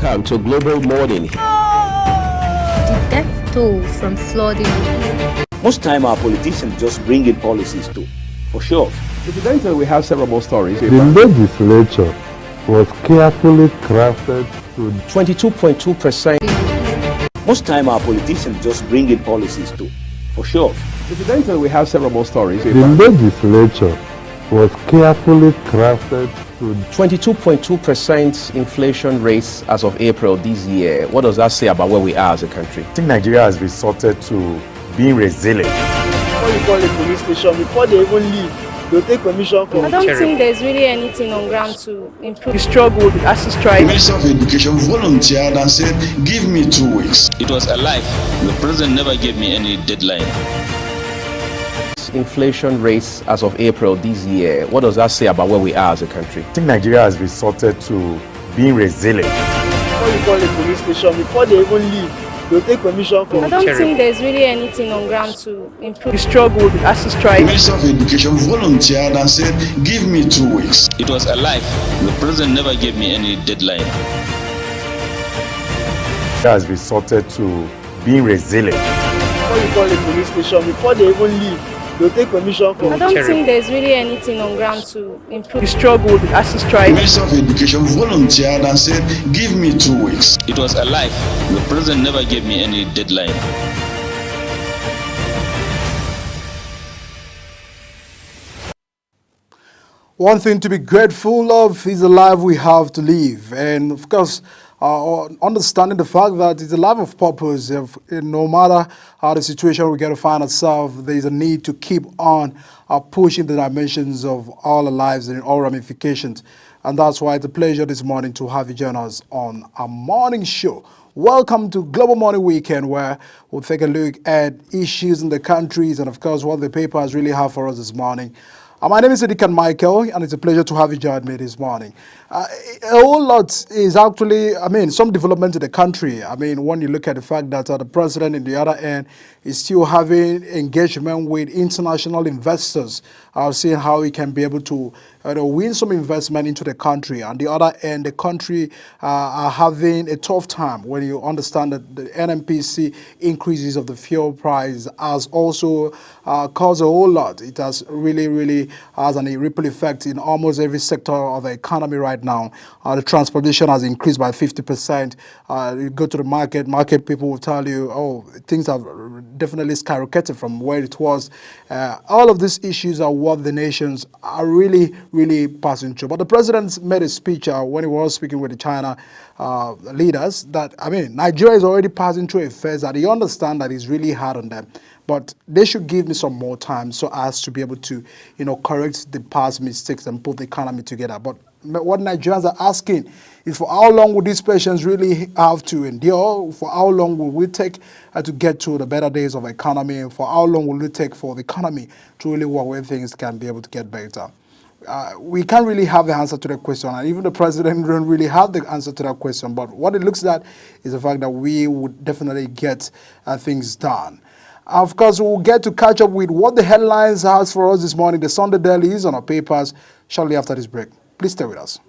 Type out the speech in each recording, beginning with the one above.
Welcome to Global Morning. The death toll from flooding. Most time our politicians just bring in policies too, for sure. Incidentally, we have several more stories. The legislature was carefully crafted to 22.2%. Most time our politicians just bring in policies too, for sure. Incidentally, we have several more stories. the legislature was carefully crafted to 22.2% inflation rate as of April this year. What does that say about where we are as a country? I think Nigeria has resorted to being resilient. Before you call a police station, before they even leave, they'll take permission from I don't think there's really anything on ground to improve. the struggle, the ASU strike. The Minister of Education volunteered and said, give me 2 weeks. It was a lie. The president never gave me any deadline. Inflation rate as of April this year. What does that say about where we are as a country? I think Nigeria has resorted to being resilient. Before you call a police station, before they even leave, they'll take permission from I don't think there's really anything on ground to improve. the struggle, the ASU The strike. Minister of Education volunteered and said, give me 2 weeks. It was a lie. The president never gave me any deadline. Nigeria has resorted to being resilient. Before you call a police station, before they even leave, they'll take permission from I don't think there's really anything on ground to improve. the struggle, the ASU The strike. Minister of Education volunteered and said, give me 2 weeks. It was a lie. The president never gave me any deadline. One thing to be grateful of is the life we have to live. And of course, understanding the fact that it's a life of purpose. No matter how the situation we get to find ourselves, there is a need to keep on pushing the dimensions of all our lives and all ramifications. And that's why it's a pleasure this morning to have you join us on our morning show. Welcome to Global Morning Weekend, where we'll take a look at issues in the countries and, of course, what the papers really have for us this morning. My name is Edikan Michael, and it's a pleasure to have you join me this morning. A whole lot is actually, some development in the country. When you look at the fact that the president, in the other end, is still having engagement with international investors, seeing how he can be able to win some investment into the country. On the other end, the country are having a tough time when you understand that the NNPC increases of the fuel price has also caused a whole lot. It has really has a ripple effect in almost every sector of the economy right now. The transportation has increased by 50%. You go to the market people will tell you, oh, things have definitely skyrocketed from where it was. All of these issues are what the nations are really passing through. But the president made a speech when he was speaking with the China leaders that, Nigeria is already passing through a phase that he understands that is really hard on them. But they should give me some more time so as to be able to, correct the past mistakes and put the economy together. But what Nigerians are asking is, for how long will these patients really have to endure? For how long will we take to get to the better days of the economy? And for how long will it take for the economy to really work where things can be able to get better? We can't really have the answer to that question, and even the president don't really have the answer to that question. But what it looks at is the fact that we would definitely get things done. Of course, we'll get to catch up with what the headlines has for us this morning, the Sunday dailies on our papers, shortly after this break. Please stay with us.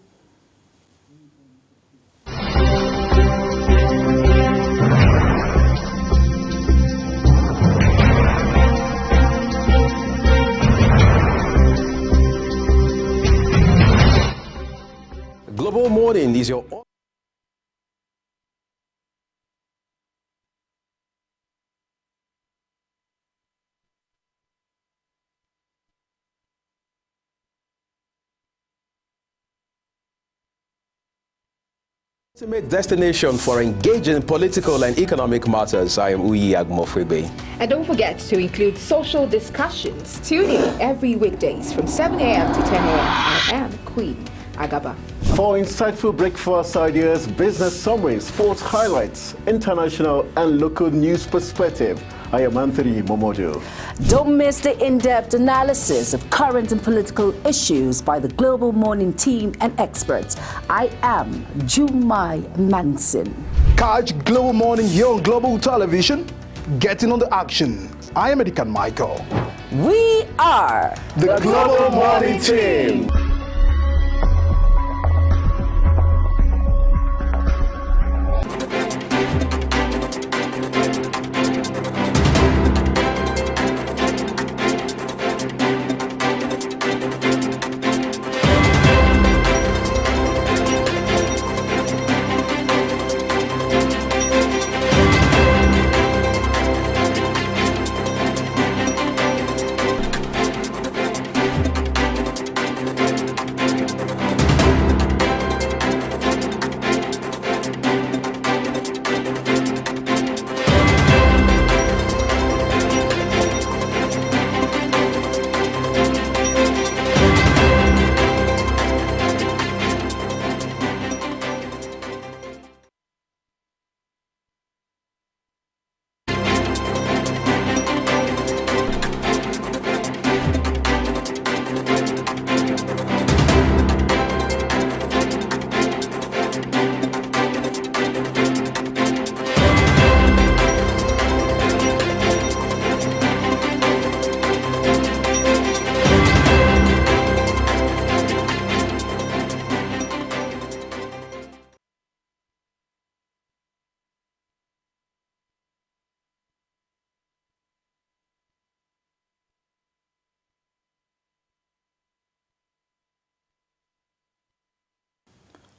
Global Morning is your ultimate destination for engaging in political and economic matters. I am Uyi Agmofwebe. And don't forget to include social discussions. Tune in every weekdays from 7 a.m. to 10 a.m. I am Queen Agaba. For insightful breakfast ideas, business summaries, sports highlights, international and local news perspective, I am Anthony Momodu. Don't miss the in-depth analysis of current and political issues by the Global Morning team and experts. I am Jumai Manson. Catch Global Morning here on Global Television. Get in on the action. I am Edikan Michael. We are the Global Morning team.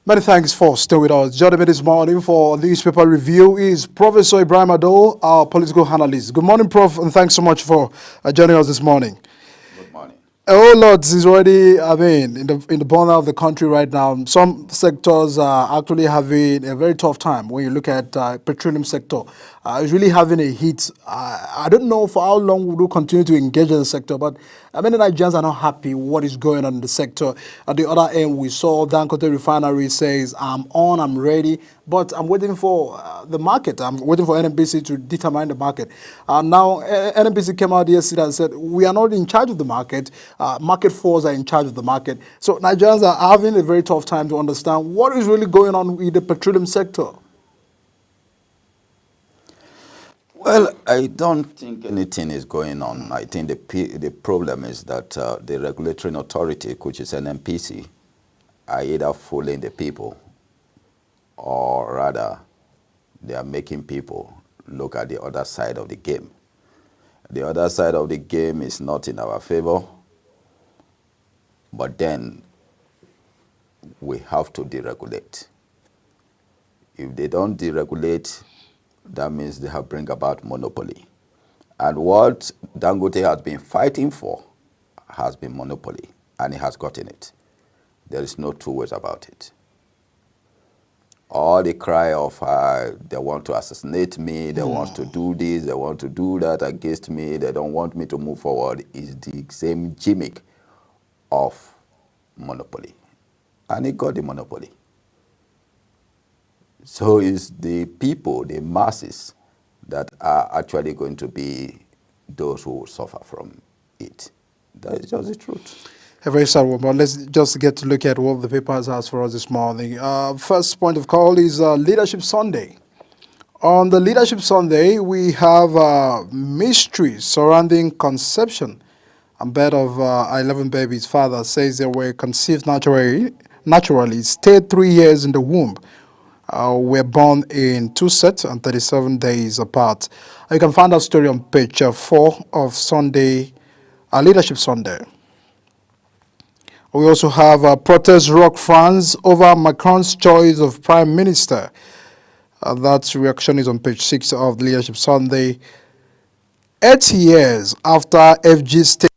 Many thanks for staying with us. Joining me this morning for newspaper review is Professor Ibrahim Ado, our political analyst. Good morning, Prof, and thanks so much for joining us this morning. Good morning. A whole lot is already, in the border of the country right now. Some sectors are actually having a very tough time. When you look at petroleum sector, it's really having a hit. I don't know for how long we will continue to engage in the sector, but many Nigerians are not happy with what is going on in the sector. At the other end, we saw Dangote Refinery says, I'm ready, but I'm waiting for the market. I'm waiting for NNPC to determine the market. Now, NNPC came out yesterday and said, we are not in charge of the market. Market forces are in charge of the market. So Nigerians are having a very tough time to understand what is really going on with the petroleum sector. Well, I don't think anything is going on. I think the problem is that the regulatory authority, which is NNPC, are either fooling the people, or rather, they are making people look at the other side of the game. The other side of the game is not in our favor, but then we have to deregulate. If they don't deregulate, that means they have bring about monopoly. And what Dangote has been fighting for has been monopoly, and he has gotten it. There is no two ways about it. All the cry of they want to assassinate me, they want to do this, they want to do that against me, they don't want me to move forward is the same gimmick of monopoly. And he got the monopoly. So it's the people, the masses, that are actually going to be those who will suffer from it. That is just the truth. A very sad one, but let's just get to look at what the papers has for us this morning. First point of call is Leadership Sunday. On the Leadership Sunday, we have mysteries surrounding conception and birth of 11 babies. Father says they were conceived naturally, stayed 3 years in the womb. Were born in 2 sets and 37 days apart. You can find that story on page 4 of Sunday, Leadership Sunday. We also have protests rock France over Macron's choice of Prime Minister. That reaction is on page 6 of Leadership Sunday. 8 years after FG state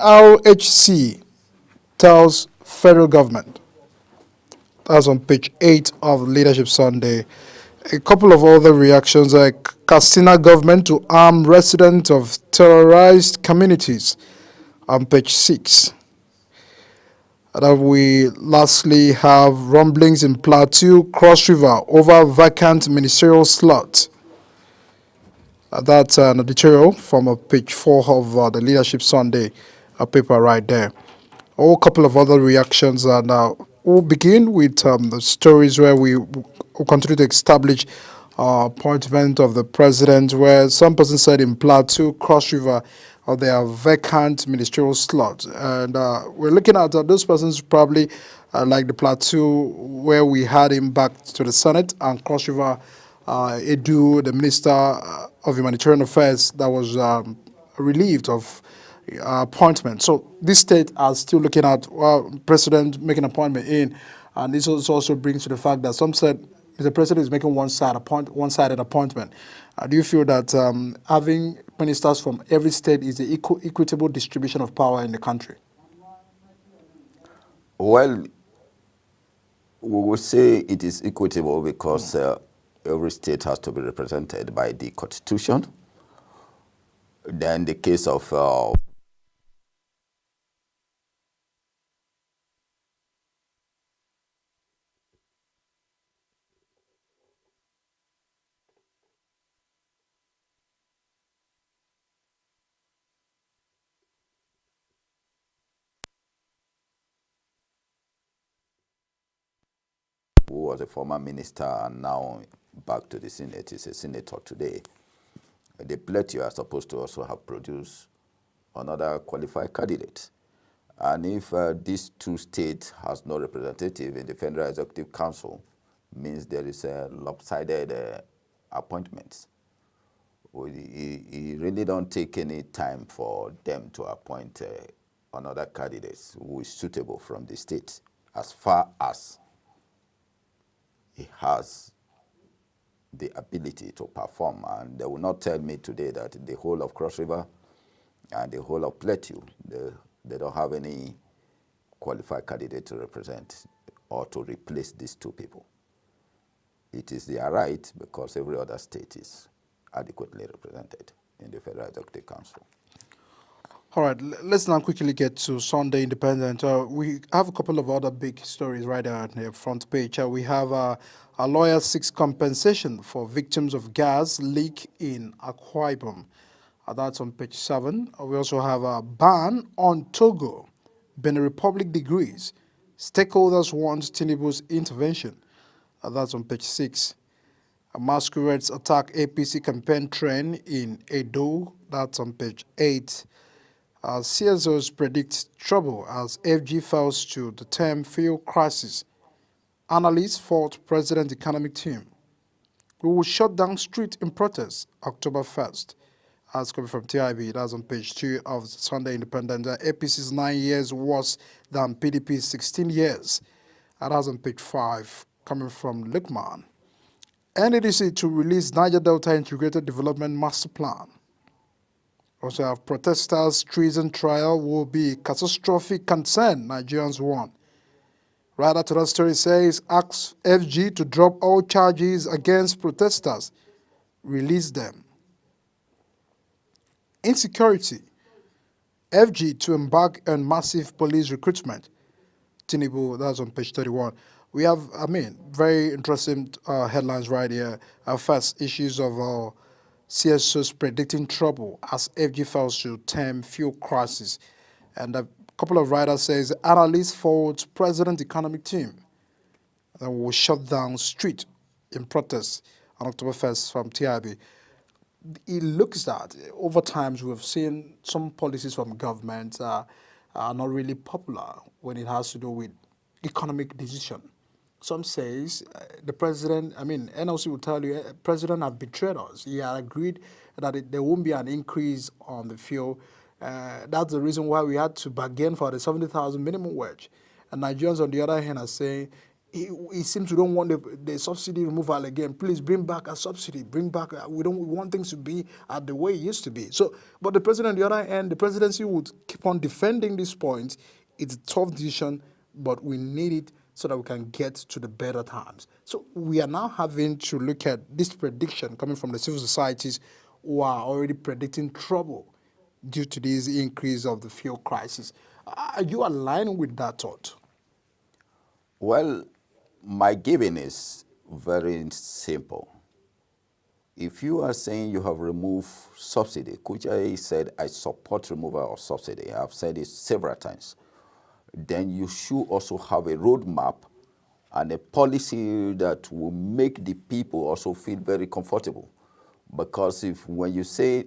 RHC tells federal government. That's on page 8 of Leadership Sunday. A couple of other reactions like Castina government to arm residents of terrorized communities on page 6. And we lastly have rumblings in Plateau, Cross River over vacant ministerial slot. That's an editorial from page 4 of the Leadership Sunday paper right there. A couple of other reactions, and we'll begin with the stories where we will continue to establish appointment of the president, where some person said in Plateau, Cross River, there are vacant ministerial slots. And we're looking at those persons probably like the Plateau, where we had him back to the Senate, and Cross River, Edu, the Minister of Humanitarian Affairs, that was relieved of appointment. So this state are still looking at president making appointment in, and this also brings to the fact that some said the president is making one-sided appointment. Do you feel that having ministers from every state is the equitable distribution of power in the country? Well, we will say it is equitable because every state has to be represented by the Constitution. Then the case of who was a former minister and now back to the Senate, is a senator today. The plateau are supposed to also have produced another qualified candidate. And if these two states has no representative in the Federal Executive Council, means there is a lopsided appointments. He really don't take any time for them to appoint another candidate who is suitable from the state, as far as he has the ability to perform. And they will not tell me today that the whole of Cross River and the whole of Plateau, they don't have any qualified candidate to represent or to replace these two people. It is their right because every other state is adequately represented in the Federal Executive Council. All right, let's now quickly get to Sunday Independent. We have a couple of other big stories right there on the front page. We have a lawyer seeks compensation for victims of gas leak in Akwa Ibom. That's on page 7. We also have a ban on Togo. Benin Republic degrees. Stakeholders want Tinubu's intervention. That's on page 6. Masquerades attack APC campaign train in Edo. That's on page 8. CSOs predict trouble as FG fails to the term fuel crisis. Analysts fault president economic team. We will shut down street in protest October 1st. That's coming from TIB. That's on page 2 of Sunday Independent. APC's 9 years worse than PDP's 16 years. And that's on page 5, coming from Lukman. NEDC to release Niger Delta Integrated Development Master Plan. Also have protesters' treason trial will be catastrophic concern, Nigerians want. Rather to that story says, asks FG to drop all charges against protesters. Release them. Insecurity. FG to embark on massive police recruitment. Tinubu, that's on page 31. We have, very interesting headlines right here. First, issues of CSOs predicting trouble as FG fails to term fuel crisis. And a couple of writers says, analysts fault president economic team. And will shut down street in protest on October 1st from TIB. It looks that over times we've seen some policies from government are not really popular when it has to do with economic decision. Some says the president, NLC will tell you, president have betrayed us. He had agreed that there won't be an increase on the fuel. That's the reason why we had to bargain for the 70,000 minimum wage. And Nigerians, on the other hand, are saying, it seems we don't want the subsidy removal again. Please bring back a subsidy. Bring back. We want things to be at the way it used to be. So, but the president, on the other hand, the presidency would keep on defending this point. It's a tough decision, but we need it so that we can get to the better times. So we are now having to look at this prediction coming from the civil societies who are already predicting trouble due to this increase of the fuel crisis. Are you aligned with that thought? Well, my giving is very simple. If you are saying you have removed subsidy, which I said I support removal of subsidy, I've said it several times, then you should also have a roadmap and a policy that will make the people also feel very comfortable. Because when you say,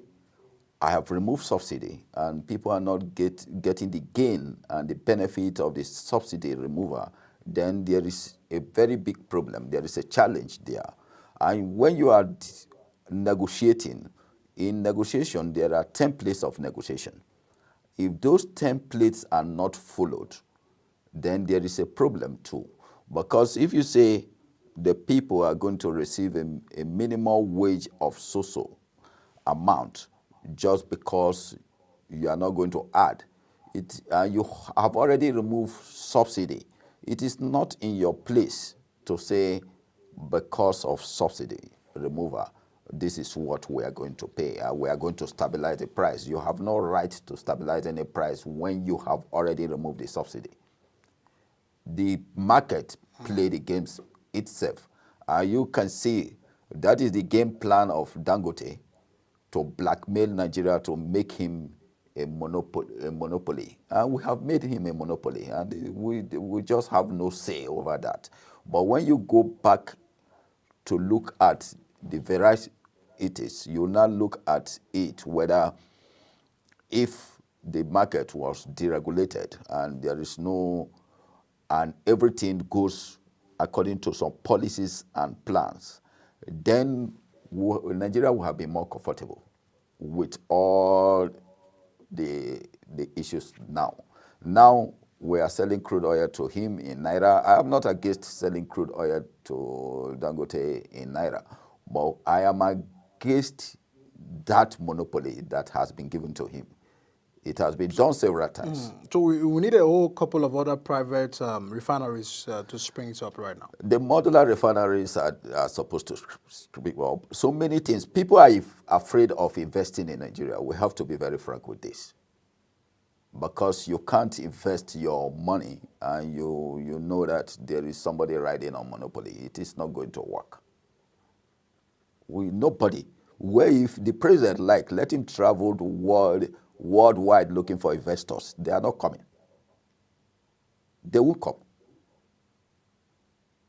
I have removed subsidy and people are not getting the gain and the benefit of the subsidy removal, then there is a very big problem. There is a challenge there. And when you are negotiating, in negotiation, there are templates of negotiation. If those templates are not followed, then there is a problem too. Because if you say the people are going to receive a minimum wage of so-so amount just because you are not going to add, you have already removed subsidy. It is not in your place to say because of subsidy removal, this is what we are going to pay. We are going to stabilize the price. You have no right to stabilize any price when you have already removed the subsidy. The market play the games itself. You can see that is the game plan of Dangote to blackmail Nigeria to make him a monopoly. And we have made him a monopoly, and we just have no say over that. But when you go back to look at the various it is, you now look at it whether if the market was deregulated and there is no, and everything goes according to some policies and plans, then Nigeria will have been more comfortable with all the issues now. Now we are selling crude oil to him in Naira. I am not against selling crude oil to Dangote in Naira, but I am against that monopoly that has been given to him. It has been done several times. So we need a whole couple of other private refineries to spring it up right now. The modular refineries are supposed to speak well. So many things. People are afraid of investing in Nigeria. We have to be very frank with this. Because you can't invest your money and you know that there is somebody riding on monopoly. It is not going to work. Nobody. Where if the president let him travel the worldwide looking for investors, they are not coming. They won't come.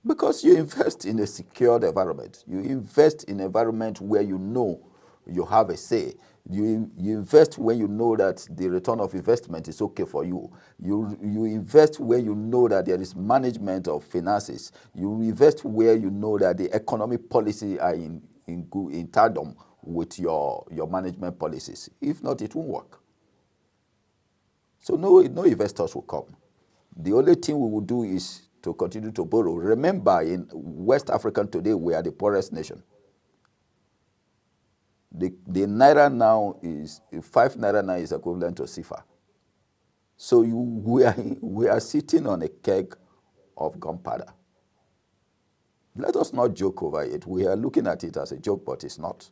Because you invest in a secured environment. You invest in an environment where you know you have a say. You invest when you know that the return of investment is okay for you. You invest where you know that there is management of finances. You invest where you know that the economic policy are in tandem with your management policies. If not, it won't work. So no investors will come. The only thing we will do is to continue to borrow. Remember, in West Africa today, we are the poorest nation. The Naira now is, 5 Naira now is equivalent to CFA. So we are sitting on a keg of gunpowder. Let us not joke over it. We are looking at it as a joke, but it's not.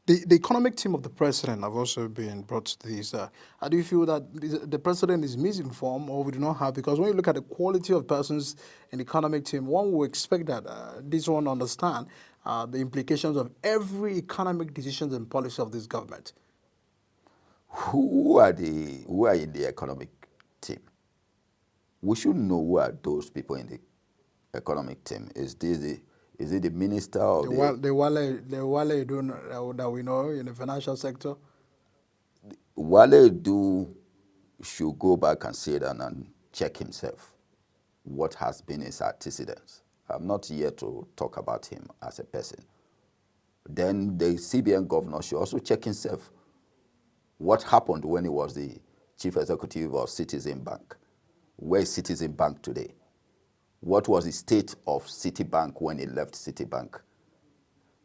The economic team of the president have also been brought to this. How do you feel that the president is misinformed or we do not have? Because when you look at the quality of persons in the economic team, one would expect that this one understand the implications of every economic decisions and policy of this government. Who are in the economic team? We should know who are those people in the economic team. Is it the minister or the Wale Edu that we know in the financial sector? Wale Edu should go back and sit down and check himself. What has been his antecedents? I'm not here to talk about him as a person. Then the CBN governor should also check himself. What happened when he was the chief executive of Citizen Bank? Where is Citizen Bank today? What was the state of Citibank when he left Citibank?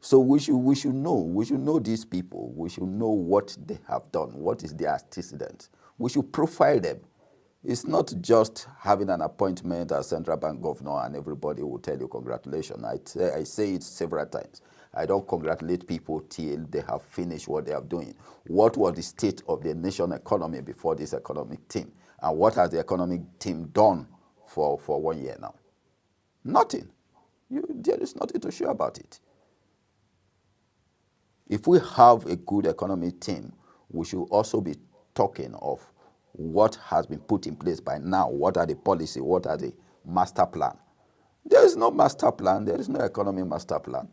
So we should know these people. We should know what they have done. What is their antecedent? We should profile them. It's not just having an appointment as central bank governor and everybody will tell you congratulations. I say it several times. I don't congratulate people till they have finished what they are doing. What was the state of the nation economy before this economic team? And what has the economic team done for 1 year now? Nothing. There is nothing to show about it. If we have a good economic team, we should also be talking of what has been put in place by now. What are the policy? What are the master plan? There is no master plan. There is no economic master plan.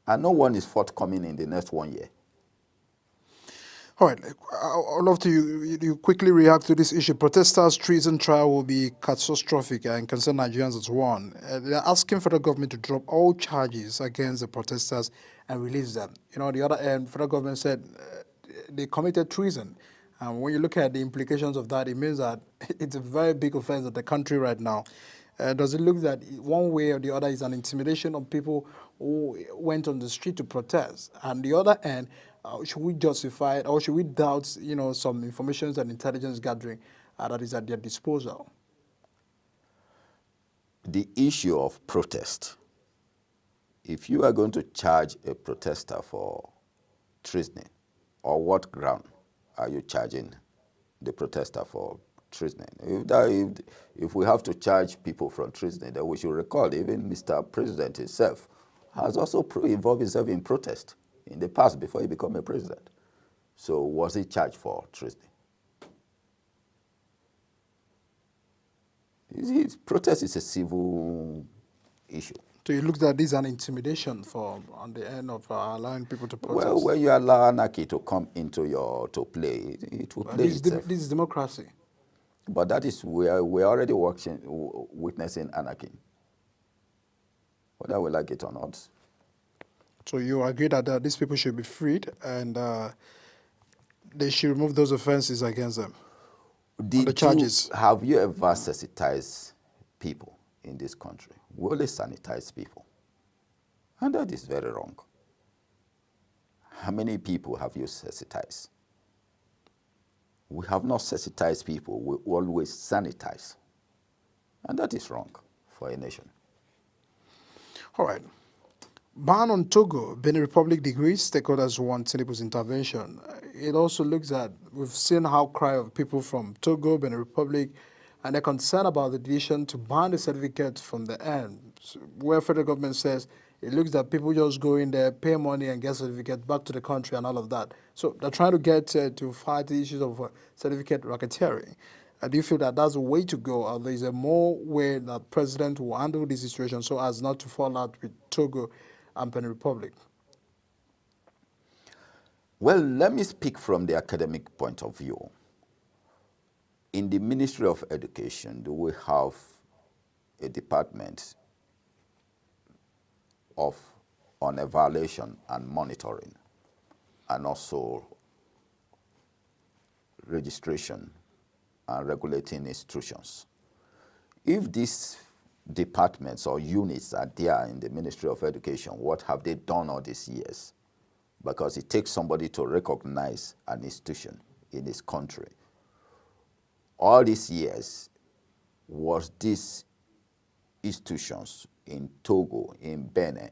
And no one is forthcoming in the next 1 year. All right. I'd love to you quickly react to this issue. Protesters' treason trial will be catastrophic and concern Nigerians as one. They're asking federal government to drop all charges against the protesters and release them. You know, the other end, federal government said they committed treason. And when you look at the implications of that, it means that it's a very big offense in the country right now. Does it look that one way or the other is an intimidation of people who went on the street to protest? And the other end, should we justify it or should we doubt, some information and intelligence gathering that is at their disposal? The issue of protest, if you are going to charge a protester for treason, on what ground are you charging the protester for treason? If we have to charge people for treason, then we should recall even Mr. President himself has also involved himself in protest in the past before he became a president. So was he charged for treason? His protest is a civil issue. So you looked at this as an intimidation on the end of allowing people to protest. Well, when you allow anarchy to come into to play, it will play itself. This is democracy. But that is where we're already witnessing anarchy, whether we like it or not. So you agree that these people should be freed and they should remove those offenses against them? The charges. Have you ever sensitized people in this country? We only sanitize people. And that is very wrong. How many people have you sensitized? We have not sensitized people. We always sanitize. And that is wrong for a nation. All right. Ban on Togo, Benin Republic degrees, stakeholders want Tinubu's intervention. It also looks at, we've seen how cry of people from Togo, Benin Republic, and they're concerned about the decision to ban the certificate from the end, where federal government says it looks that people just go in there, pay money and get certificate back to the country and all of that. So they're trying to get to fight the issues of certificate racketeering. Do you feel that that's the way to go, or there is a more way that president will handle this situation so as not to fall out with Togo and Benin Republic? Well, let me speak from the academic point of view. In the Ministry of Education, do we have a department on evaluation and monitoring, and also registration and regulating institutions? If these departments or units are there in the Ministry of Education, what have they done all these years? Because it takes somebody to recognize an institution in his country. All these years, was these institutions in Togo, in Benin,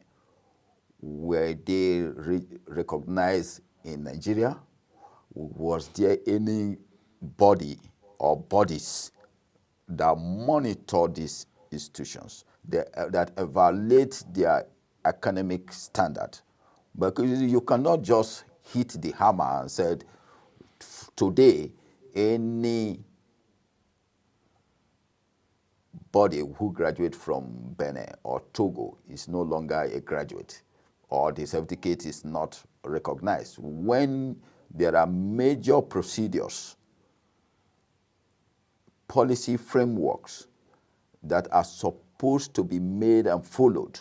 were they recognized in Nigeria? Was there any body or bodies that monitor these institutions, that evaluate their academic standard? Because you cannot just hit the hammer and say, today, any body who graduates from Benin or Togo is no longer a graduate, or the certificate is not recognized. When there are major procedures, policy frameworks that are supposed to be made and followed.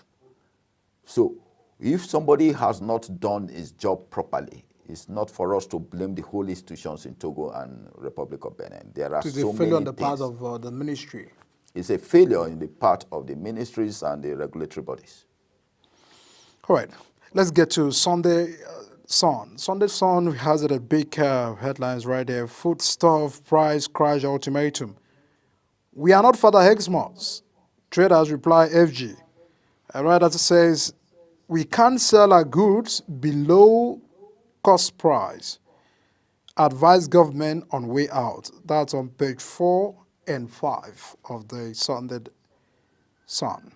So if somebody has not done his job properly, it's not for us to blame the whole institutions in Togo and Republic of Benin. There are so many things. It's a failure on the part of the ministry. It's a failure in the part of the ministries and the regulatory bodies. All right, let's get to Sunday Sun. Sunday Sun has a big headlines right there. Foodstuff price crash ultimatum. We are not Father Xmas. Traders reply FG. A writer says, we can't sell our goods below cost price. Advise government on way out. That's on page 4 and 5 of the Sunday Sun.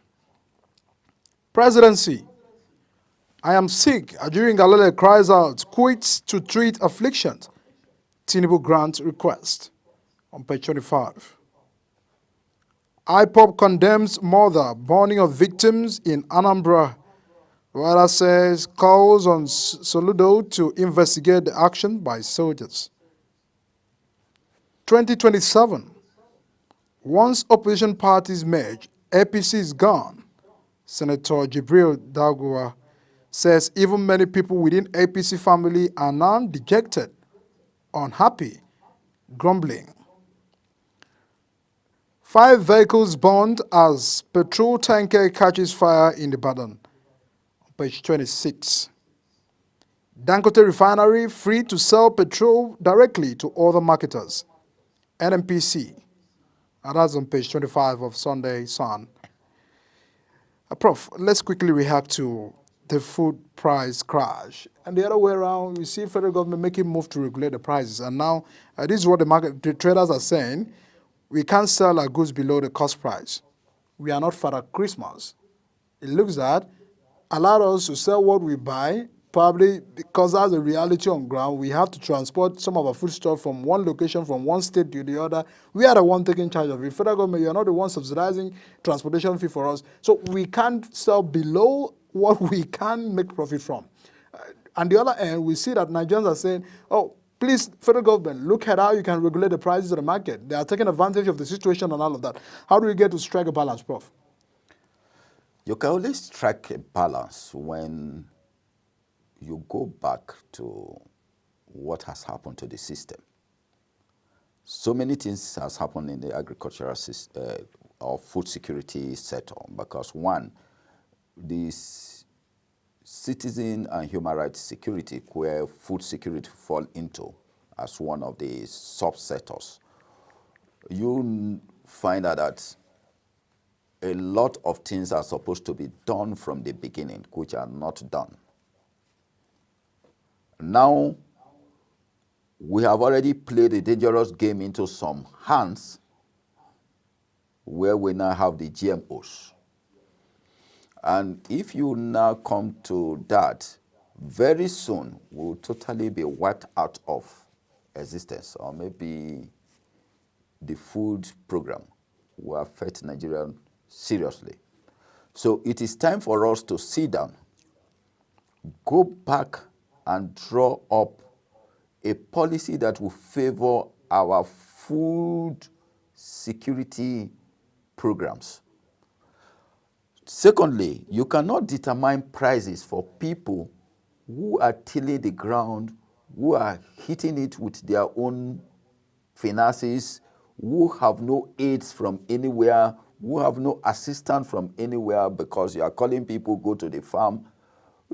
Presidency. I am sick. Ajuri Ngalale cries out, quits to treat afflictions. Tinubu grant request on page 25. IPOB condemns mother burning of victims in Anambra. Wada says calls on Soludo to investigate the action by soldiers. 2027. Once opposition parties merge, APC is gone. Senator Jibril Dagowa says even many people within APC family are now dejected, unhappy, grumbling. 5 vehicles burned as petrol tanker catches fire in Ibadan. Page 26. Dangote Refinery free to sell petrol directly to other marketers. NNPC. And that's on page 25 of Sunday Sun. Prof, let's quickly react to the food price crash. And the other way around, we see federal government making move to regulate the prices. And now, this is what the traders are saying. We can't sell our goods below the cost price. We are not Father Christmas. It looks that allow us to sell what we buy probably because that's the reality on ground, we have to transport some of our foodstuff from one location, from one state to the other. We are the one taking charge of it. Federal government, you're not the one subsidizing transportation fee for us. So we can't sell below what we can make profit from. On the other end, we see that Nigerians are saying, oh, please, federal government, look at how you can regulate the prices of the market. They are taking advantage of the situation and all of that. How do we get to strike a balance, Prof? You can only strike a balance when you go back to what has happened to the system. So many things has happened in the agricultural system or food security sector because one, this citizen and human rights security, where food security fall into as one of the subsectors, you find out that a lot of things are supposed to be done from the beginning, which are not done. Now, we have already played a dangerous game into some hands where we now have the GMOs. And if you now come to that, very soon we'll totally be wiped out of existence, or maybe the food program will affect Nigeria seriously. So it is time for us to sit down, go back and draw up a policy that will favor our food security programs. Secondly, you cannot determine prices for people who are tilling the ground, who are hitting it with their own finances, who have no aids from anywhere, who have no assistance from anywhere because you are calling people go to the farm.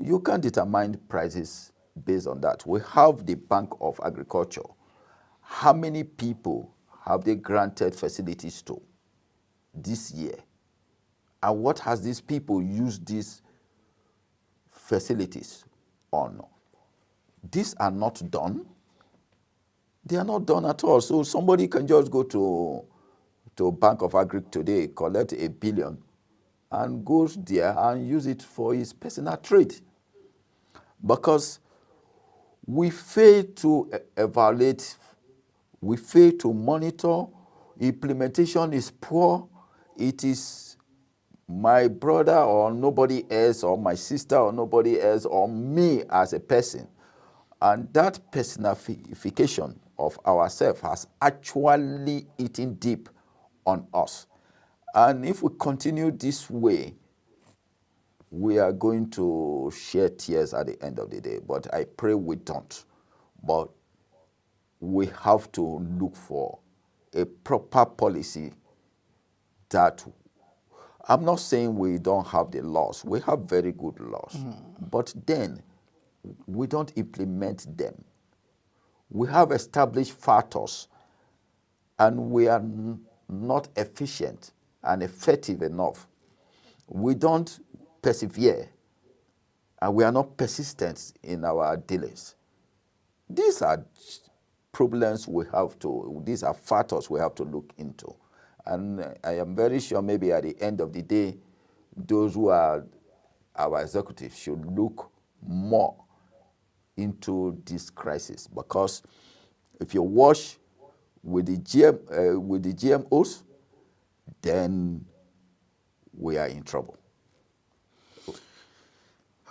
You can't determine prices based on that. We have the Bank of Agriculture. How many people have they granted facilities to this year? And what has these people used these facilities on? These are not done. They are not done at all. So somebody can just go to Bank of Agri today, collect $1 billion, and goes there and use it for his personal trade. Because we fail to evaluate, we fail to monitor, implementation is poor, it is my brother or nobody else, or my sister or nobody else, or me as a person. And that personification of ourselves has actually eaten deep on us. And if we continue this way, we are going to shed tears at the end of the day. But I pray we don't. But we have to look for a proper policy that, I'm not saying we don't have the laws. We have very good laws. But then we don't implement them. We have established factors and we are not efficient and effective enough. We don't persevere and we are not persistent in our dealings. These are problems we have to, these are factors we have to look into. And I am very sure maybe at the end of the day, those who are our executives should look more into this crisis, because if you wash with the GMOs, then we are in trouble.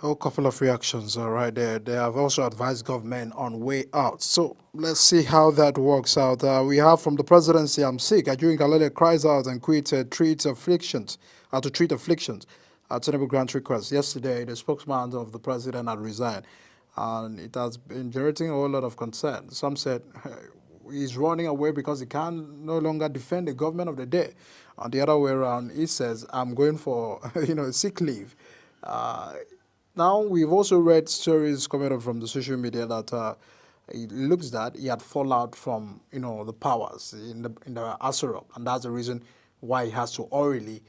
A couple of reactions right there. They have also advised government on way out. So let's see how that works out. We have from the presidency, I'm sick. Ajuri Ngalale cries out and quits to treat afflictions. Tinubu grant request. Yesterday, the spokesman of the president had resigned. And it has been generating a whole lot of concern. Some said he's running away because he can no longer defend the government of the day. On the other way around, he says, I'm going for sick leave. Now, we've also read stories coming up from the social media that it looks that he had fallout from the powers in the Aso Rock, and that's the reason why he has to orally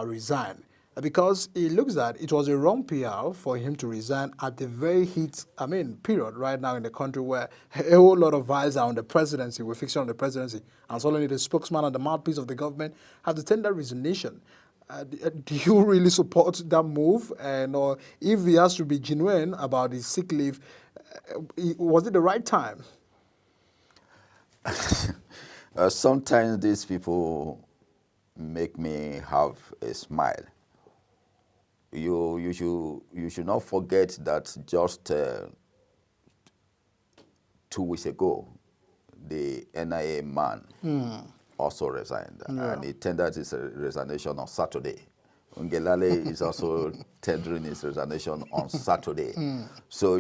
resign. Because it looks that it was a wrong PR for him to resign at the very period right now in the country where a whole lot of eyes are on the presidency, we're fixing on the presidency, and suddenly the spokesman and the mouthpiece of the government have to tender resignation. Do you really support that move? And or if he has to be genuine about his sick leave, was it the right time? Sometimes these people make me have a smile. You should not forget that just 2 weeks ago, the NIA man also resigned, and he tendered his resignation on Saturday. Ngelale is also tendering his resignation on Saturday. So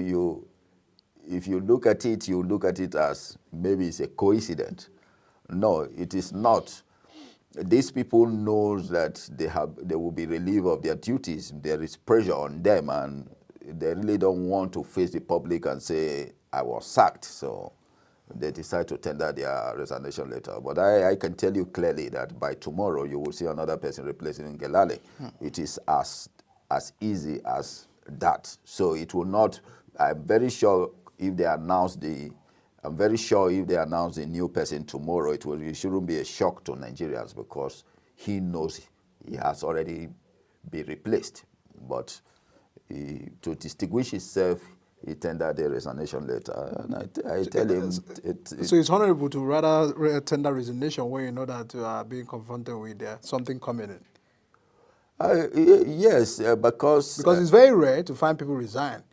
if you look at it, you look at it as maybe it's a coincidence. No, it is not. These people know that they will be relieved of their duties. There is pressure on them, and they really don't want to face the public and say, I was sacked. So they decide to tender their resignation letter. But I can tell you clearly that by tomorrow, you will see another person replacing Ngelale. It is as easy as that. So it will not, I'm very sure if they announce the new person tomorrow, it shouldn't be a shock to Nigerians because he knows he has already been replaced. But to distinguish himself, he tendered the resignation letter. And I tell him... So it's honorable to rather tender resignation when you know that you are being confronted with something coming in? Yes, because... Because it's very rare to find people resign.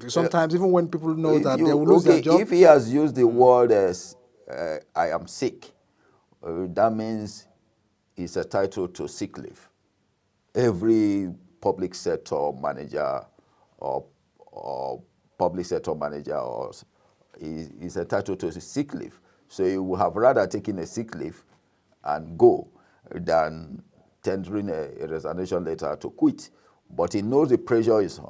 Sometimes even when people know that they will lose their job. If he has used the word as I am sick, that means he's entitled to sick leave. Every public sector manager or public sector manager is entitled to sick leave. So he would have rather taken a sick leave and go than tendering a resignation letter to quit. But he knows the pressure is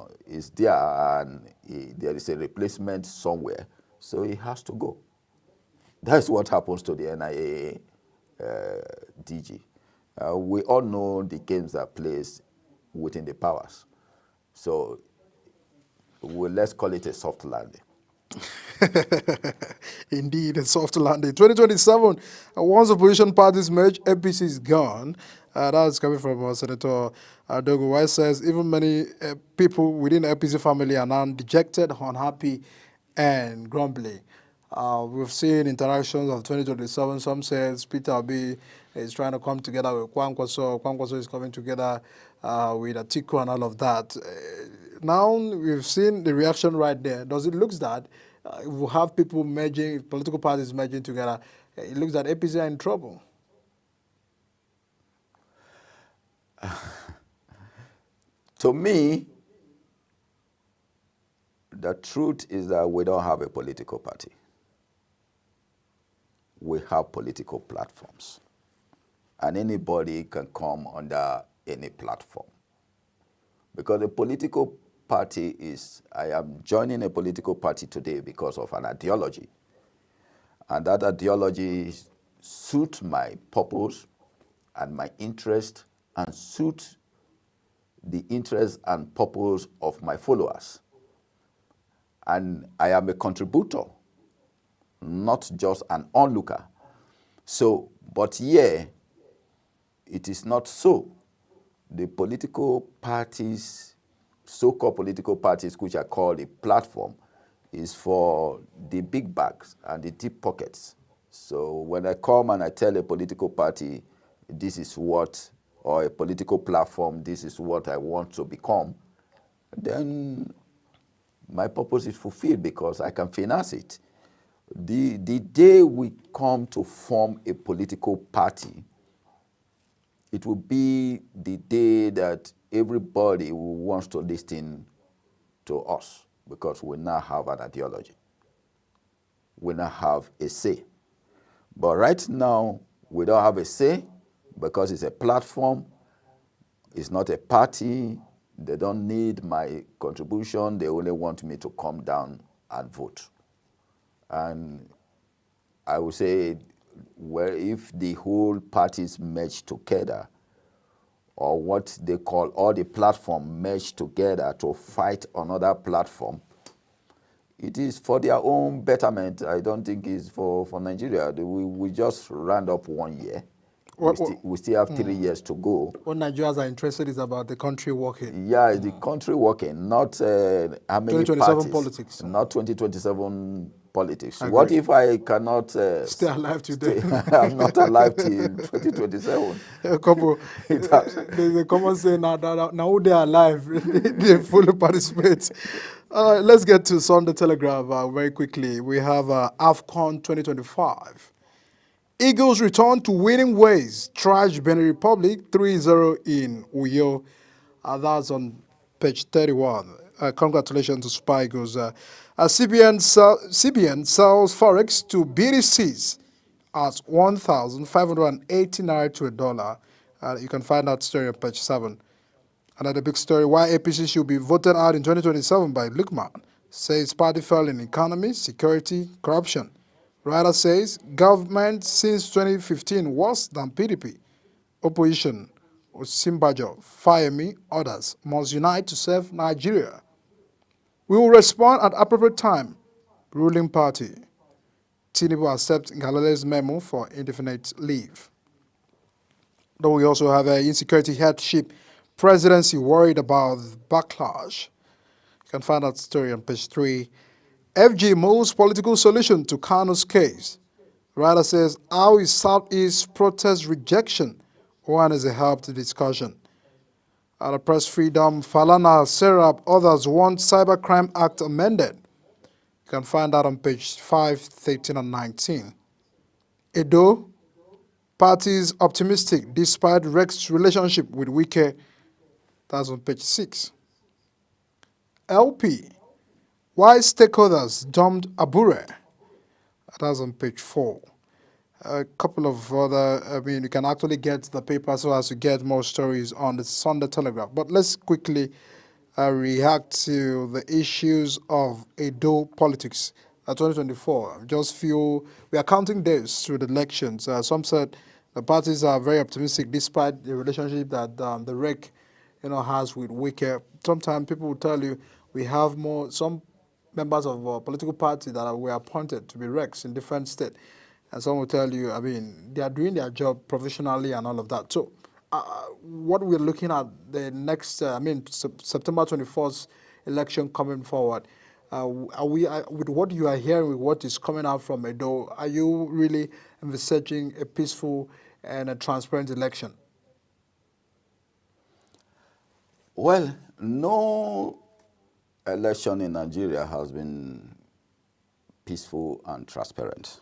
there and there is a replacement somewhere, so he has to go. That's what happens to the NIA DG. We all know the games that plays within the powers. So let's call it a soft landing. Indeed, a soft landing. 2027, once opposition parties merge, APC is gone. That's coming from Senator Dogo White says even many people within the APC family are now dejected, unhappy, and grumbling. We've seen interactions of 2027. Some says Peter Obi is trying to come together with Kwankwaso. Kwankwaso is coming together with Atiku and all of that. Now we've seen the reaction right there. Does it look that we'll have people merging, political parties merging together? It looks that APC are in trouble. To me, the truth is that we don't have a political party. We have political platforms. And anybody can come under any platform. Because a political party is, I am joining a political party today because of an ideology. And that ideology suits my purpose and my interest and suit the interest and purpose of my followers. And I am a contributor, not just an onlooker. So, but yeah, it is not so. The political parties, so-called political parties, which are called a platform, is for the big bags and the deep pockets. So when I come and I tell a political party, this is what, or a political platform, this is what I want to become, then my purpose is fulfilled because I can finance it. The day we come to form a political party, it will be the day that everybody wants to listen to us because we now have an ideology. We now have a say. But right now, we don't have a say because it's a platform, it's not a party, they don't need my contribution, they only want me to come down and vote. And I would say, well, if the whole parties merge together, or what they call all the platform merge together to fight another platform, it is for their own betterment. I don't think it's for Nigeria. We just round up 1 year. We still have 3 years to go. What Nigerians are interested is about the country working. Yeah, the country working, not how many 2027 parties, politics. not 2027 politics. Agree. What if I cannot stay alive today? I'm not alive till 2027. A couple, there's a common saying now they're alive, they fully participate. Let's get to Sunday Telegraph very quickly. We have AFCON 2025. Eagles return to winning ways, trash Benin Republic 3-0 in Uyo. That's on page 31. Congratulations to Super Eagles. CBN sells Forex to BDCs at 1,580 to $1. You can find that story on page 7. Another big story, why APC should be voted out in 2027 by Lukman. Says party fell in economy, security, corruption. Writer says government since 2015 worse than PDP. Opposition, Osimbajo, Fayemi, others must unite to save Nigeria. We will respond at appropriate time. Ruling party. Tinubu accepts Ngalale's memo for indefinite leave. Though we also have an insecurity headship presidency worried about backlash. You can find that story on page 3. FG moves political solution to Kanu's case. Writer says, how is Southeast protest rejection? One is a help to discussion. Out of press freedom, Falana, Serap, others want Cybercrime Act amended. You can find that on page 5, 13, and 19. Edo, parties optimistic despite Rex's relationship with Wike. That's on page 6. LP, why stakeholders dumped Abure. That's on page 4. A couple of other, you can actually get the paper so as to get more stories on the Sunday Telegraph. But let's quickly react to the issues of Edo politics 2024. Just few, we are counting days to the elections. Some said the parties are very optimistic despite the relationship that the REC has with Wike. Sometimes people will tell you we have some members of a political party that were appointed to be RECs in different states. And some will tell you, they are doing their job professionally and all of that. So what we're looking at the next, September 24th election coming forward, with what you are hearing, with what is coming out from Edo, are you really envisaging a peaceful and a transparent election? Well, no election in Nigeria has been peaceful and transparent.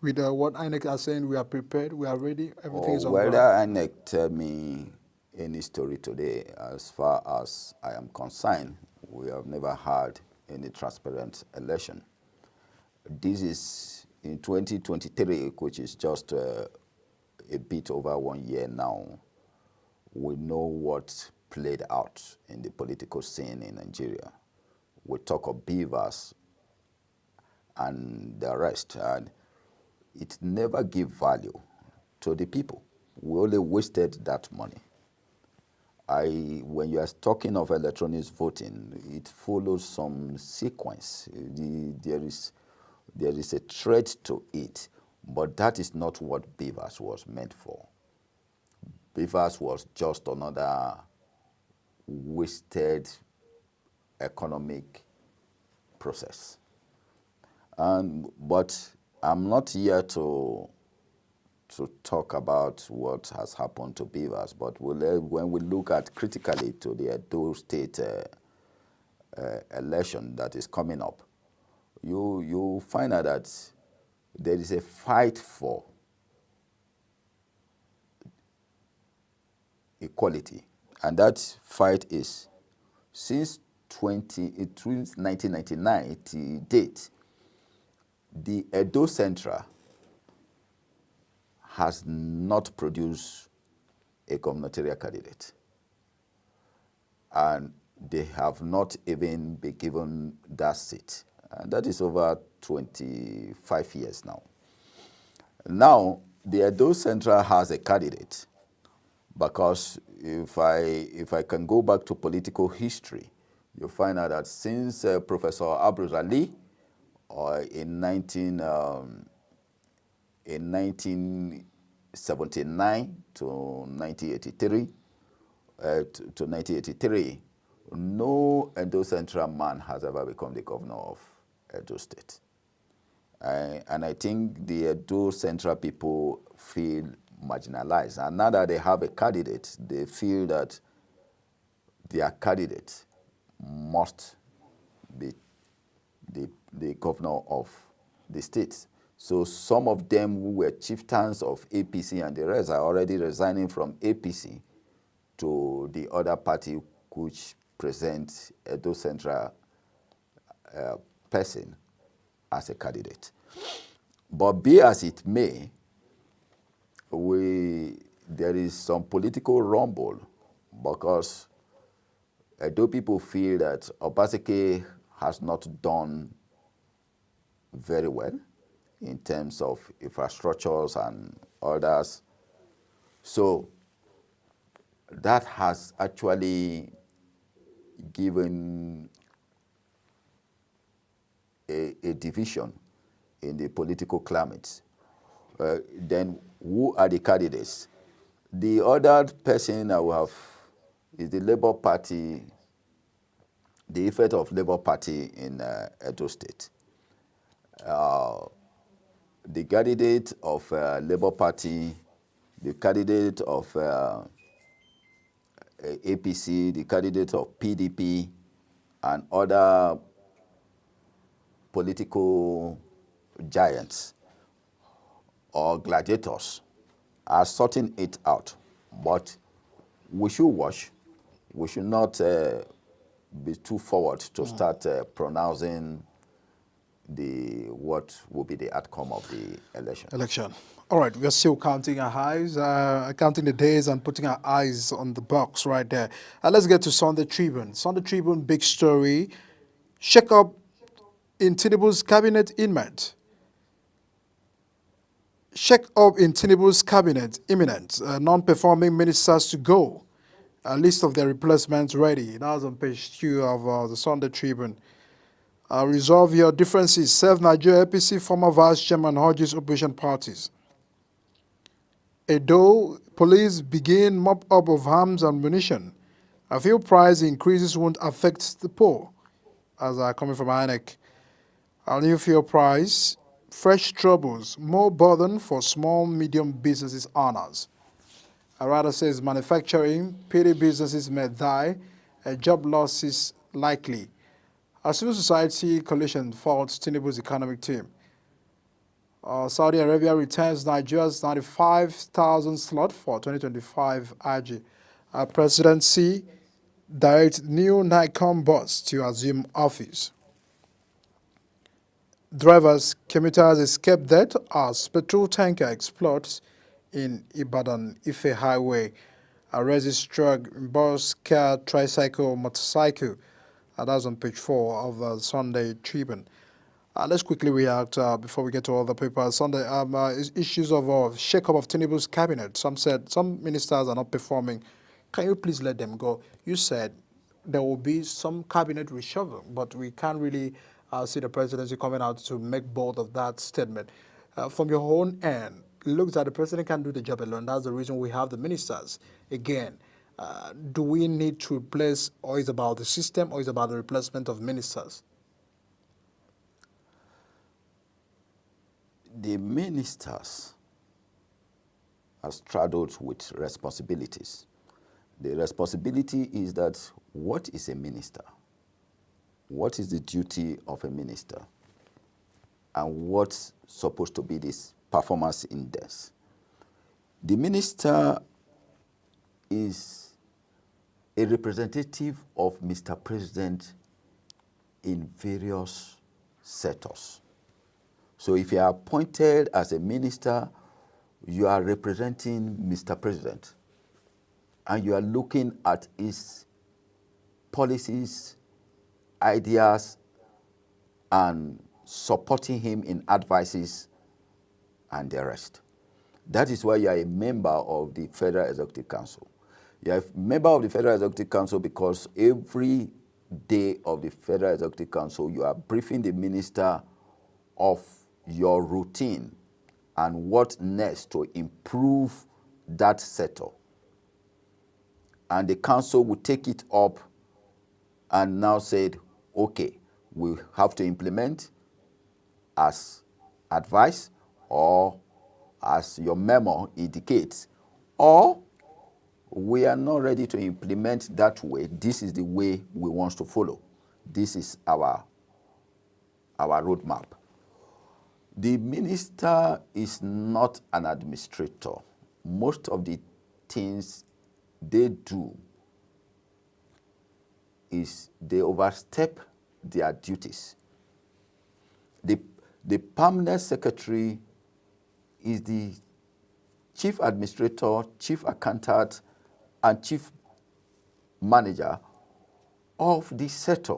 With what INEC are saying, we are prepared, we are ready, everything is on ground. Whether INEC tell me any story today, as far as I am concerned, we have never had any transparent election. This is in 2023, which is just a bit over 1 year now. We know what played out in the political scene in Nigeria. We talk of beavers and the rest, and it never gave value to the people. We only wasted that money. When you are talking of electronic voting, it follows some sequence. There is a threat to it, but that is not what beavers was meant for. Beavers was just another wasted economic process. But I'm not here to talk about what has happened to beavers, but when we look at critically to the Edo State election that is coming up, you find out that there is a fight for equality, and that fight is since 1999 to date. The Edo Central has not produced a gubernatorial candidate, and they have not even been given that seat, and that is over 25 years now. Now, the Edo Central has a candidate, because if I can go back to political history, you'll find out that since Professor Abruz Ali, in 1960, 1979 to 1983, to 1983, no Edo Central man has ever become the governor of Edo State. And I think the Edo Central people feel marginalized. And now that they have a candidate, they feel that their candidate must be the governor of the state. So some of them who were chieftains of APC and the rest are already resigning from APC to the other party which presents Edo Central person as a candidate. But be as it may, there is some political rumble because Edo people feel that Obaseki has not done very well in terms of infrastructures and others. So that has actually given a division in the political climate. Then who are the candidates? The other person I will have is the Labour Party, the effect of Labour Party in Edo State. The candidate of Labour Party, the candidate of APC, the candidate of PDP, and other political giants or gladiators are sorting it out. But we should watch. We should not be too forward to start pronouncing what will be the outcome of the election. All right, we are still counting our eyes, counting the days and putting our eyes on the box right there. Let's get to Sunday Tribune. Sunday Tribune, big story. Shake up in Tinubu's cabinet imminent. Shake up in Tinubu's cabinet imminent. Non-performing ministers to go. A list of their replacements ready. That was on page 2 of the Sunday Tribune. Resolve your differences. Serve Nigeria APC former Vice Chairman Hodges opposition parties. Edo police begin mop-up of arms and ammunition. A few price increases won't affect the poor. As coming from INEC. A new fuel price, fresh troubles, more burden for small, medium businesses owners. Arada says manufacturing, petty businesses may die, job losses likely. A civil society coalition faults Tinubu's economic team. Saudi Arabia returns Nigeria's 95,000 slot for 2025 Hajj. Presidency directs new NICOM boss to assume office. Drivers, commuters escape death as petrol tanker explodes in Ibadan Ife Highway. Arrests truck, bus, car, tricycle, motorcycle. That's on page 4 of the Sunday Tribune. Let's quickly react before we get to other papers. Sunday issues of shake-up of Tinubu's cabinet. Some said some ministers are not performing. Can you please let them go? You said there will be some cabinet reshuffle, but we can't really see the presidency coming out to make bold of that statement. From your own end, it looks like the president can't do the job alone. That's the reason we have the ministers. Again, do we need to replace, or is it about the system, or is it about the replacement of ministers? The ministers are straddled with responsibilities. The responsibility is that what is a minister? What is the duty of a minister? And what's supposed to be this performance index? The minister is a representative of Mr. President in various sectors. So if you are appointed as a minister, you are representing Mr. President, and you are looking at his policies, ideas, and supporting him in advices and the rest. That is why you are a member of the Federal Executive Council. You are a member of the Federal Executive Council because every day of the Federal Executive Council, you are briefing the minister of your routine and what next to improve that sector. And the council will take it up and now said, okay, we have to implement as advice or as your memo indicates, or we are not ready to implement that way. This is the way we want to follow. This is our roadmap. The minister is not an administrator. Most of the things they do is they overstep their duties. The permanent secretary is the chief administrator, chief accountant, and chief manager of the sector.